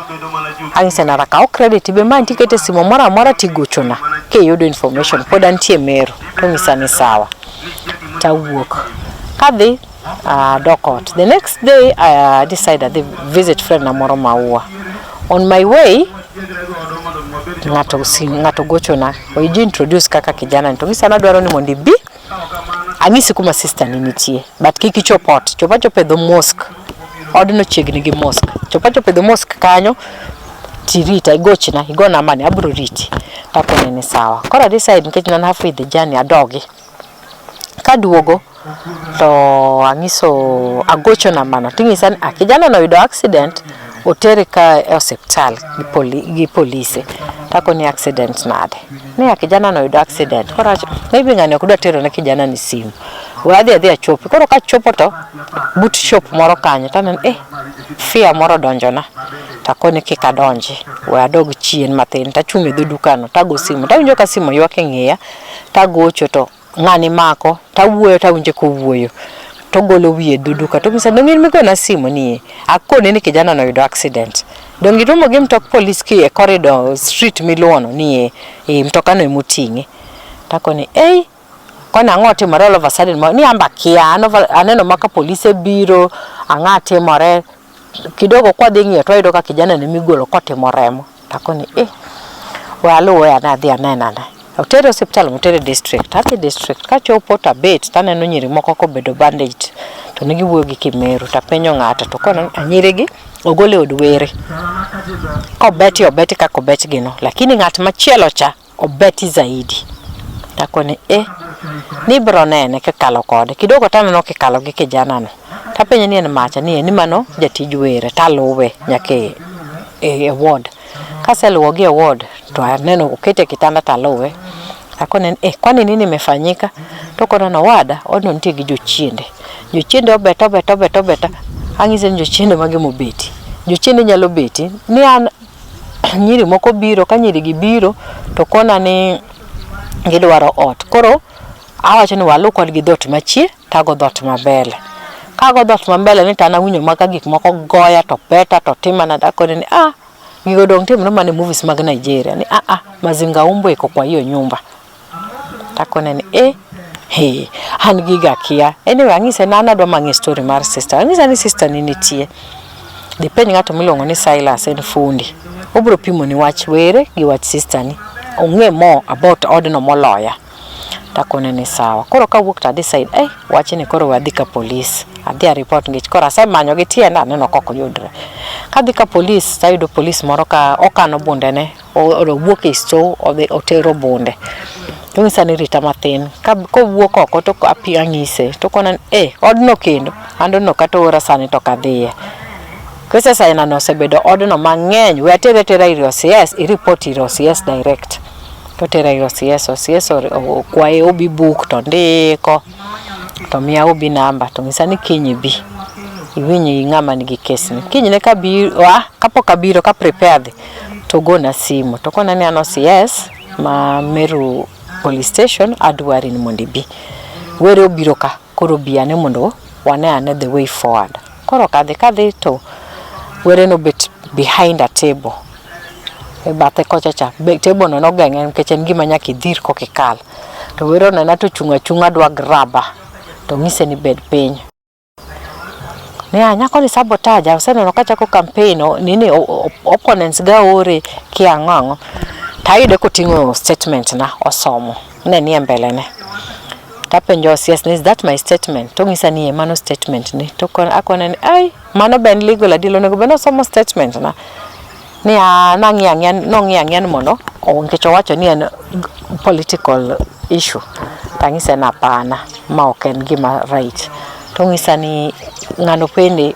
angise na raka credit be man tikete simu mora tigochona ke yudo information poda ntie Meru to ngisa ni sawa tawuok kadhi dokot. The next day I decided to visit friend na moro Maua. On my way ngato gochona oiji introduce kaka kijana ntongisa na dwaro ni mondi bi angisi kuma sister ni nitie but kiki chopa pedho mosque odno chiegni gi mosque chopa pedho mosque kanyo tirita igochna igona mani abro riti takone ni sawa kora decide nikech nan halfway the journey adogi kaduogo to angiso agochona mana tingisa kijana no yudo accident otere ka hospital gi police tako ni accident nade ni kijana no yudo accident kora maybe ngani okudwa tero na kijana ni simu wadhi achopi koro ka chopo to boot shop moro kanyo tanen fear moro donjona tako ni kika donji we adog chien mathin tachunge dho dukano tago simu tawinjo ka simu ywake ngiya tagocho to ngani mako tawuoyo tawinje ko wuoyo togolo wiye duduka to ngisa dongin miko na simu ni akone ni kijana no yudo accident dongi romo gi mtok police ki e corridor street miluono ni mtokano emutingi takoni kona ngote mara all of a sudden ni amba kia aneno maka police biro angate more kidogo kwa dhingi to yudo ka kijana ni migolo kote moremo takoni walo ya na dhia nena Utere hospital mutere district ati district ka chopo ta bet taneno nyiri moko ko bedo bandage to nigi wuogi kimeru ta penyo ngata to kono anyire gi ogole odwere ko obeti ka ko bet gino lakini ngat machielo cha obeti zaidi takone ni bro nene ke kalo kode kidogo taneno ke kalo gi kijana no ta penyo ni en macha ni mano jatij were taluwe nyake ward kaseluwo gi ward to aneno ukete kitanda taluwe akone kwani nini imefanyika tokona na wada ono ntie gi jochiende obeta angise jochiende mage mobeti jochiende nyalo beti ni an nyiri moko biro, ka nyiri gibiro to kona ni gidwaro ot. Koro awacho ni walu kodgi dhot machie tago dhot mabele. Kago dhot mabele ni tana winyo maka gik moko goya to peta to tima na dako ni gigo dong tim no mane movies mag Nigeria ni mazinga umbo iko kwa hiyo nyumba. Tako ni han giga kia. Anyway, angise nana do mangi story mar sister. Angise ni sister ni nitie. Depending ngato milongo ni Silas en fundi. Obro pimo ni wach were gi wach sister ni. Ong'e mo about odno moloya. Tako ni sawa. Koro ka wuok ta decide wach ni koro wadhi ka police. Adhi a report ngich koro asemanyo gi tienda neno koko yudre. Kadhi ka police tayudo police moro ka okano bunde ne o wuok e store otero bunde. Tungisa ni rita mathin ko wuok oko to api angise to kona odno kendo ando no kato ora sani to kadhiye. Kwese saina no sebedo odno mang'eny we atere iro CS I report iro CS direct. To tera iro CS kwae obi book to ndiko to miya obi namba to ngisa ni kinyi bi iwinyi ng'ama nigi case ni kinyi ne kapok abiro ka prepared to go na simu to kona ni ano CS ma Meru police station adwari ni mondo bi were obiro ka koro biane mondo wane the way forward. Koro kadhi to were no bet behind a table e bathe kocha cha table no geng'e nikech en gima nyaka idhir kokikal to were no na to chunga dwa graba to ngise ni bed piny ne nyako ni sabotage useneno ka chako campaign nini opponents ga ore kiang'ang'o tayude koting'o statement na osomo ne ni mbele ne tapenjo yes is that my statement to ngisa ni mano statement ni to akona ni mano ben legal adilo nego beno somo statement na ni nang'iyang'en mondo nikech owacho ni en political issue tangise na pana ma ok en gima right to ngisa ni ngano pende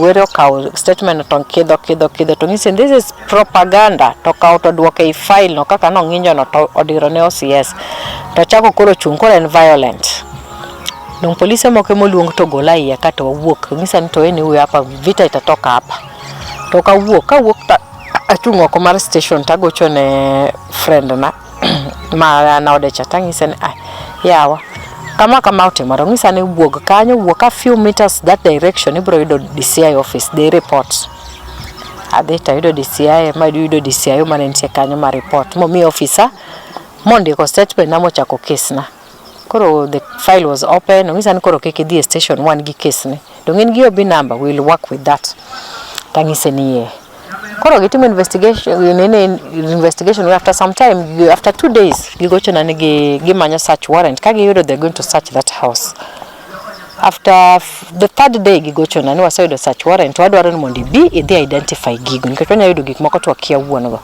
were okaw statement to kidho to ngise this is propaganda to kaw to duoke file no kaka no ng'injo no to odiro ne OCS to chako koro chung koro en violent nung polisi moko moluong to gola iye ka to wuok ngisa ni to eni huyu hapa vita itatoka hapa to ka wuok ta achungo ko mar station tagocho ne friend na ma na ode chatangise ni yawa kama utimaro ngisa ni wuok kanyo wuok a few meters that direction ibro yudo DCI office they report adhi tayudo DCI ma yudo DCI mane nitie kanyo ma report mo mi officer mondi ko statement na mochako case na koro the file was open ngisa ni koro keke di station one gi case ni dongin gi obi number we'll work with that tangise ni koro gitimo investigation after some time after 2 days gigocho na gi manyo search warrant kagi yudo they're going to search that house after the third day gigocho na ni wasayudo search warrant wadwaro ni mondo bi idhi identify gigo nikech wanya yudo gik moko to akia wuon go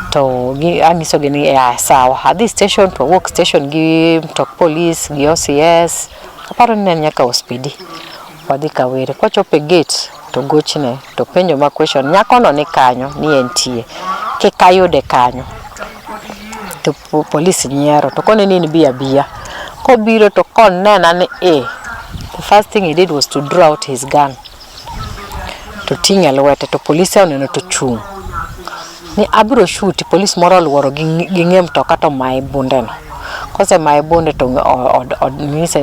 to angiso gi ni sawa adhi station to work station gi to police gi OCS aparo ni nyaka hospidi wadhi kawere kwa chope gate to gochne to penjo ma question nyako no ni kanyo ni entie ke kayode kanyo to police nyiero to kone ni bia ko biro to kon nena ni the first thing he did was to draw out his gun to tinga lwete to police oneno to chung ni abro shoot police moral woro gi ngem to kato mai bundeno kose my bonde to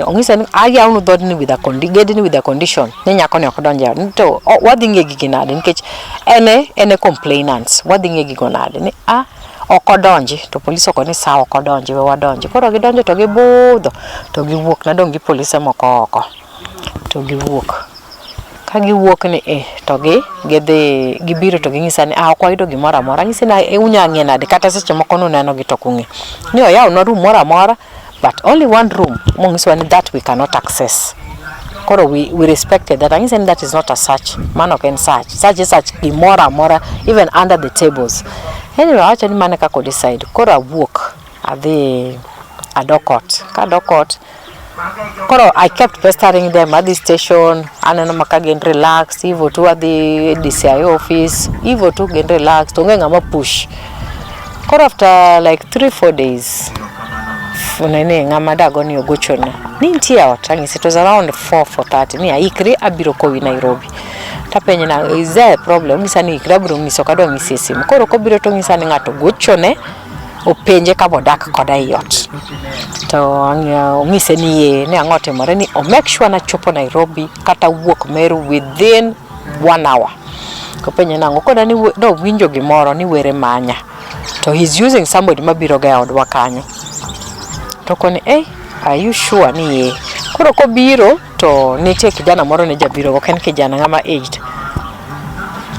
ongise ni aya unu dod ni with a condition ni nyako ne okdonje to wadhinge giginade nikech ene complainants wadhinge gigonade ni okodonje to police okoni sawa okodonje we wadonje koro gidonje to gibudho to giwuok na dongi police moko oko to giwuok ka giwuok ni to gidhi gibiro to gingisa ni ok wayudo gimoro amora ngisi na unya ng'enade kata seche moko neno gi to kung'e ni oyaw no room moro amora but only one room mongiswa ni that we cannot access koro we respected that ngisi that is not a search man ok en search gimoro amora even under the tables anyway acha ni mane kako decide koro awuok adhi adokot ka dokot koro I kept pestering them at the station aneno makagen relax hivyo tu at the DCI office hivyo tu gen relax to ngama push koro after like 3-4 days funene ngama dago ni ogochona ni ntia otangisi it was around 4:30 ni aikri abiro ko Nairobi tapenye na is there a problem ngisa ni krabro ngiso kadwa ngisi sim koro kobiro to ngisa ni ngato gochone openje ka bodak koda yot to ngise ni ye ne angote more ni o make sure na chopo Nairobi kata wuok Meru within 1 hour kopenye nango koda ni do winjo gimoro ni were manya to he's using somebody mabiro ga odwa kanyo to koni are you sure ni ye koro kobiro to nitie kijana moro ne jabiro go ken kijana ngama aged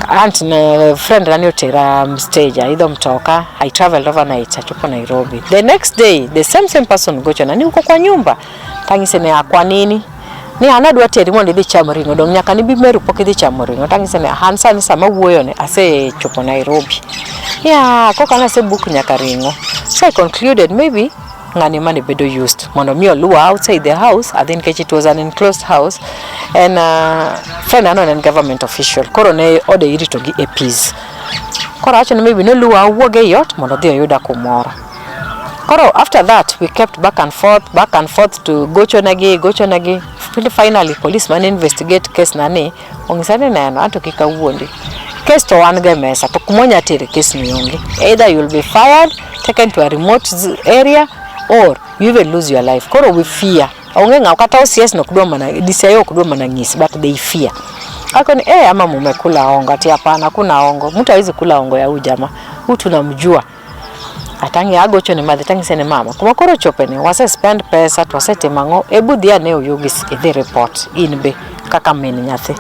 aunt na friend rani otera stage idho mtoka I traveled overnight achopo Nairobi the next day the same person gochona ni uko kwa nyumba tangise ne akwa nini ni anadwa teri mondo dhi chamo ringo dong nyaka ni bi Meru pok dhi chamo ringo tangise ne hansa ni sama wuoyo ne ase chopo Nairobi koka na se book nyaka ringo so I concluded maybe ngani mani bedo used mondo mi oluwa outside the house I think it was an enclosed house and friend anon government official koro ne ode irito gi APs koro acho ne maybe no luwa wuoge yot mondo dhi oyuda kumoro koro after that we kept back and forth to gocho nagi finally policeman investigate case nani ongisane neno ato kika wuondi case to wan ga mesa to kumonya tere case ni onge either you'll be fired taken to a remote area or you even lose your life koro we fear onge ngao kata OCS no kudwa mana DCIO kudwa mana ngisi but they fear akoni ama mumekula ongo ati hapana kuna ongo mtu hawezi kula ongo ya ujama mtu namjua atangi agocho ni madhi tangi sene mama kuma koro chopene wase spend pesa twasete mango ebudia ne oyugis the report inbe kaka meni nyathi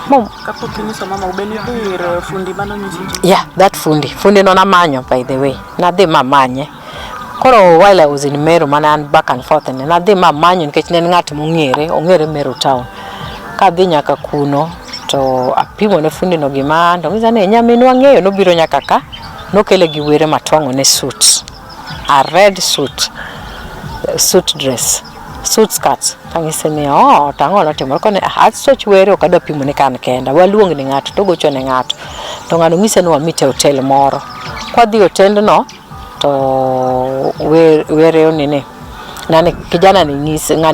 mom kapo kinyiso mama ubeni dir fundi mano nyisi that fundi no na manyo by the way na de mamanye koro while I was in Meru mana back and forth and na de mamanyo nikech ne ngat ongere Meru town ka dhi nyaka kuno to apimo ne fundi no gima ndo ngiza ne nyaminu angeyo no biro nyaka ka no kele gi were matwango ne suit a red suit dress suit skirt tangise ne tango no timo kone hat such were okada pimo ne kan kenda waluong ni ngato to gocho ne ngato to ngano ngise no amite hotel moro kwa dhi hotel no to were onene nane kijana ni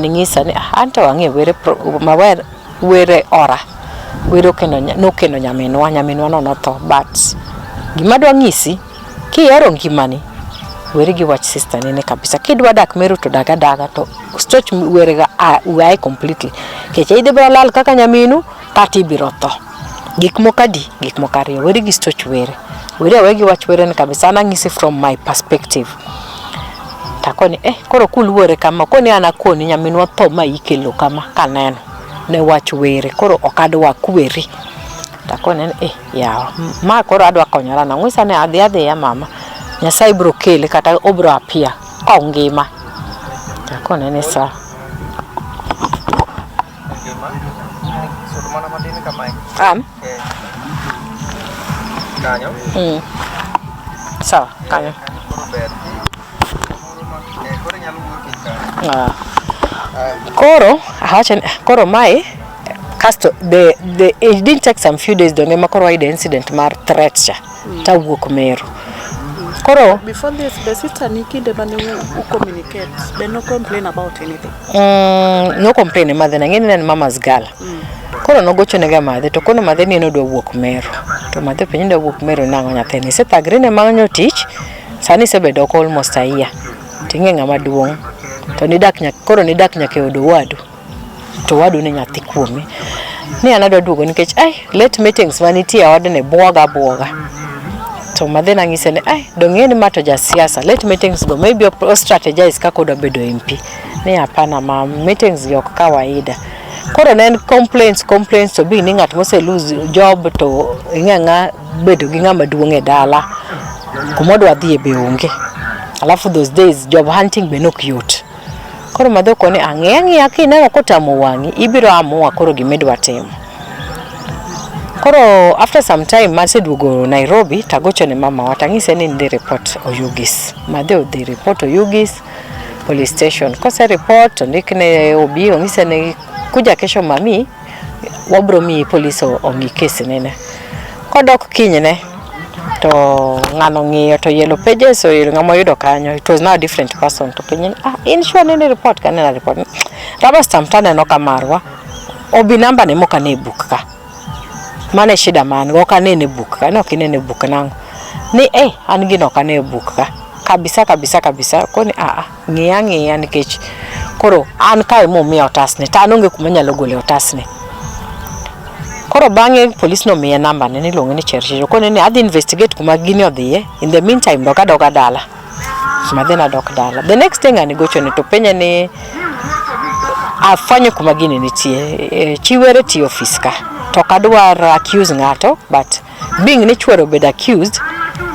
ngisa ni anto wange were ora were keno nyaminwa no to but gimadwa ngisi ki ero ngimani were gi watch sister nene kabisa kidwa dak Meru to daga to stoch were ga uai completely keche ide bra lal kaka nyaminu kati biro to gik mokari were gi stoch were gi watch were ne kabisa na ngisi from my perspective takoni koro kuluore kama koni anakoni nyaminwa to ma ikelo kama kaneno ne watch were koro okadwa kweri takone ma koro adwa konyora na ngwisa ne adhi ya mama Nyasaye bro kele kata obro apia ka ngima takone ne sa Mana madini kamai kanyo sawa kanyo koro mai casto it didn't take some few days donge makoro ide incident mar threat ta wuok Meru koro before this the sister nikinde mane u communicate they no complain about anything no complain madhe na ngene na mama's girl koro no gocho nega madhe to kono madhe ni no do wuok Meru to madhe pinyndo wuok Meru nango nyatheni se tagrine manyo tich sani se bedo almost a year tinge ngama duong to ni dak nyake odo wadu to wadu ne nyathi kuomi ni anadwa duogo nikech late meetings manitie odne buoga to madhe na ngise ne dongeni mato ja siasa late meetings go maybe o strategize kako do bedo MP ni hapana ma meetings yok kawaida koro nen complaints to be ni ngat mose lose job to inganga bedo gi ngama duong e dala kumodwa dhi be onge alafu those days job hunting be no cute koro madhe ko ne angengi akina okotamo wangi ibiro amua koro gimedwa timo koro after some time masedugo Nairobi tagocho ne mama watangise ni ndi report oyugis madhe the report oyugis police station kose report ndikne obi ongise ne kuja kesho mami wabro mi police ongi case nene kodok kinyne to ngano ngiyo to yellow pages so ngamo yudo kanyo it was now a different person to pinyin insure nene report kanena report raba stamp tane no kamarwa obi namba ne moka ne book ka Mane shida man go kanene book kana kinene book nango ni an gino kane book ka kabisa koni ng'iya nikech koro an kae mo miya otasne ta anonge kuma nyalo gole otasne. Koro bang'e police no miya namba ne niluongo ni Cherchiro koni ni adhi investigate kuma gini odhiye. In the meantime doga dala madhena dok dala. The next thing ani gochone to penye ni afanyo kuma gini nitie chiwere ti office ka to kadwar accuse ng'ato, but being ni chwero bed accused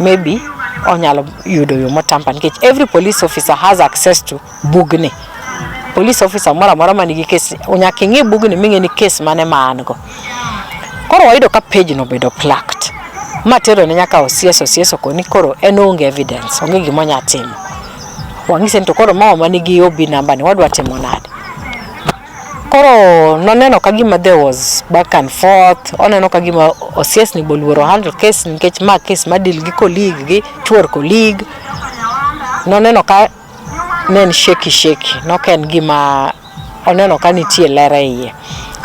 maybe onyalo yudo yo motampa nikech every police officer has access to bugni. Police officer mora manigi case onyaka ng'e bugni ming'e ni case mane maango. Koro wayudo ka page no bedo placked matero ne nyaka osieso koni koro en onge evidence onge gima nya timo. Wang'ise to koro mama manigi obi namba ni wadwa timo nade. Koro noneno kagima there was back and forth. Oneno kagima osies ni boluoro handle case nikech ma case madil gi colleague gi chwor colleague. Noneno ka nen shaky noken gima oneno ka nitie lere iye.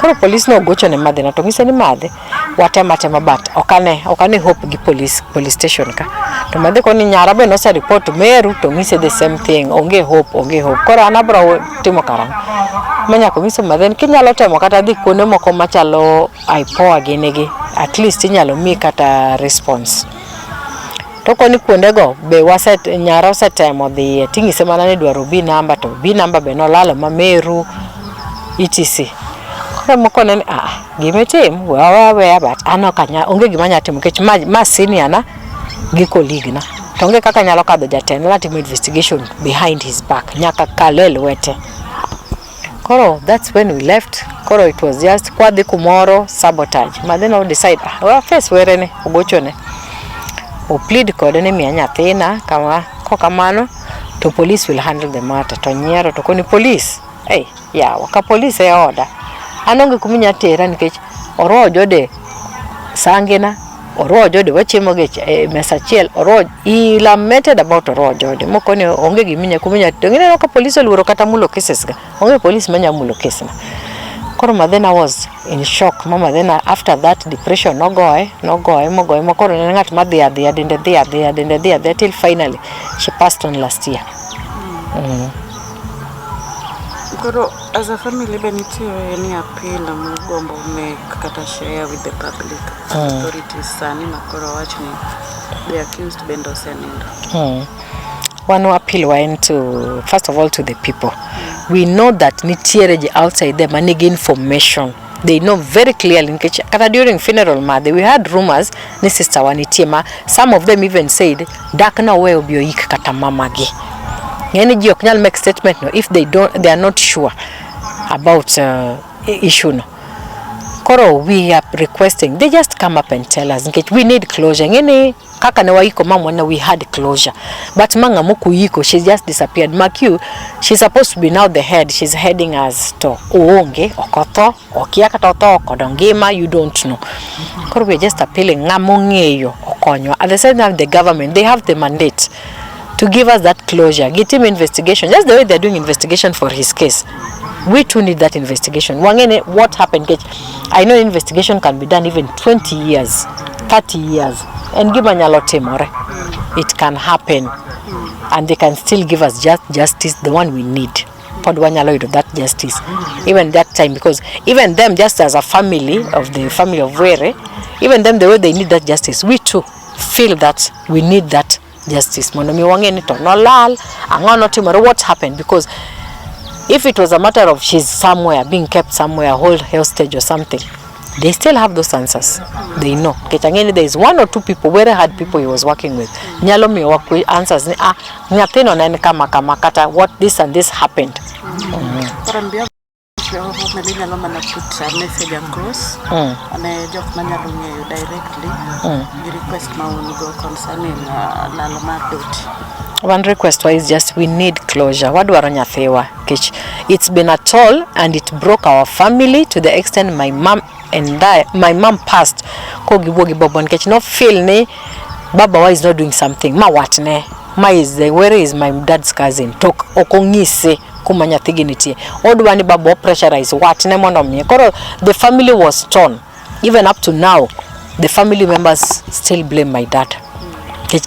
Koro police no gocho ne madhe na to ng'ise ni madhe watema but okane hope gi police station ka. To madhe koni nyara be no sa report Meru to ng'ise the same thing onge hope. Koro anabro timo karang manya ko ng'ise madhe kinyalo temo kata dhi kuonde moko machalo IPOA ginegi at least inyalo mi kata response. To koni kuonde go be nyara osetemo dhi ting'ise mana ni dwaro bi namba to bi namba be no lalo ma Meru etc. Koro moko ne gimetim we but anokanya onge gima nya timo kech ma senior na gi colleague na to onge kaka nyalo kadho jatend la timo investigation behind his back nyaka kalel wete. Koro that's when we left. Koro it was just kwadhi kumoro sabotage ma then I decide face were ne ogochone o plead kode ne miya nyathina kama kokamano to police will handle the matter. To nyiero to koni police ka police order anonge kuminya tera nikech oro jode sangena oro jode wachimo ge mesachiel oro lamented about oro jode moko ne onge giminya kuminya to ngine ka police oluoro kata mulo cases ga onge police manya mulo case na. Koro then I was in shock mama. Then after that depression no goe mokoro ne ngat madhi adhi till finally she passed on last year. Koro as a family beniti any appeal mugombo make kata share with the public authorities sani na koro wachni the accused bendo senindo. One appeal went to first of all to the people. We know that nitiereji outside them manigi information. They know very clearly kata during funeral we had rumors ni sister wanitiema. Some of them even said dak na we obioik kata mamagi. Any ji ok nyal make statement no if they are not sure about issue no. Koro we are requesting they just come up and tell us we need closure. Ngene kaka ne waiko mama we had closure but manga muku yiko she just disappeared. Makyu she's supposed to be now the head. She's heading us to oonge okoto okia kata oto okodongima you don't know. Koro we are just appealing ngamongeyo okonyo. At the same time the government they have the mandate to give us that closure, get him investigation, just the way they're doing investigation for his case. We too need that investigation. Wangene, what happened? I know investigation can be done even 20 years, 30 years, and give anyalote more. It can happen, and they can still give us justice, the one we need. That justice, even that time, because even them, just as a family of the family of Were, even them, the way they need that justice, we too feel that we need that justice. Monomi wangeni to no lal angono timoro what happened, because if it was a matter of she's somewhere being kept somewhere hold hostage or something, they still have those answers. They know ketangeni there is one or two people where had people he was working with nyalo mi wakwe answers ni nyathino nani kama kata what this and this happened. Maybe no man put a message across and I just manual directly the request now go concerning Laloma. One request is just we need closure. What do Aronyathewa? It's been a toll and it broke our family to the extent my mom passed. Kogi Bobon Ketch no feel ne Baba is not doing something. Ma what ne? Where is my dad's cousin? Talk okongise. Kumanya thiginity. Odwani babo pressurize what nemono me. Koro the family was torn. even up to now, the family members still blame my dad.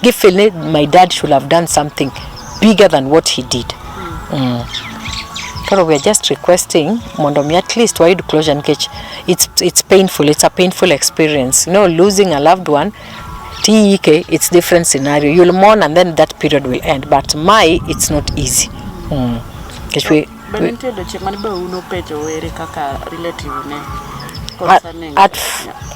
They feel my dad should have done something bigger than what he did. So we are just requesting mondomi at least wide closure. It's painful. It's a painful experience. Losing a loved one. It's different scenario. You'll mourn and then that period will end. But it's not easy.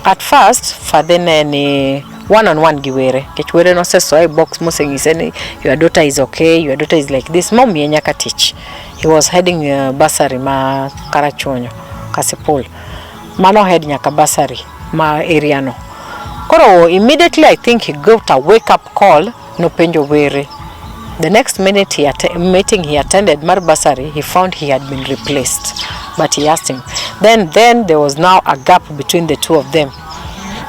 At first, father ni one-on-one giwere. Kechwere no se so box mo sengiseni your daughter is okay, your daughter is like this. Mom yenyaka teach. He was heading bursary ma Karachonyo, Kasipul. Mano head nyaka bursary ma area no. Koro immediately I think he got a wake-up call no penjo were. The next minute meeting he attended Marbasari, he found he had been replaced. But he asked him. Then there was now a gap between the two of them.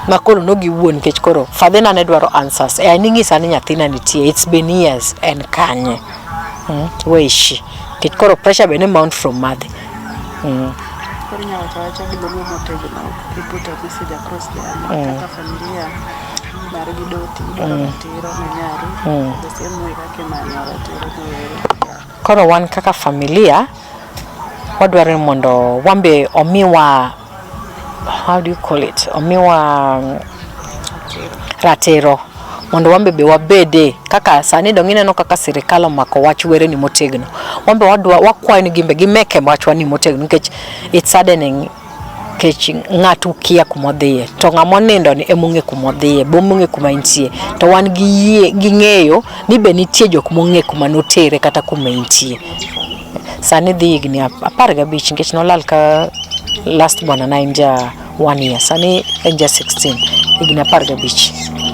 Makoro no giwuon kech koro. Father na nedwaro answers. Aningi sani nyathina nitie. It's been years and kanye. Where is she? Kech koro pressure bene mount from mother. Koro wan kaka familia wadware mondo wambe omiwa, how do you call it, omiwa ratero mondo wambe be wabede kaka sani dongine no kaka sirikal omako wach were ni motegno, wambe wakwayo ni gimbe gimeke wachwa ni motegno nikech it's saddening kech ng'atu kia kumodhiye to ng'amo nindo ni emunge kumodhiye bomunge kuma intie to wan gi ng'eyo ni be nitie jok mong'e kuma notere kata kuma intie. Sani dhi higni 15 nikech nolal ka last bwana na inja 1 year, sani enja 16 higni 15.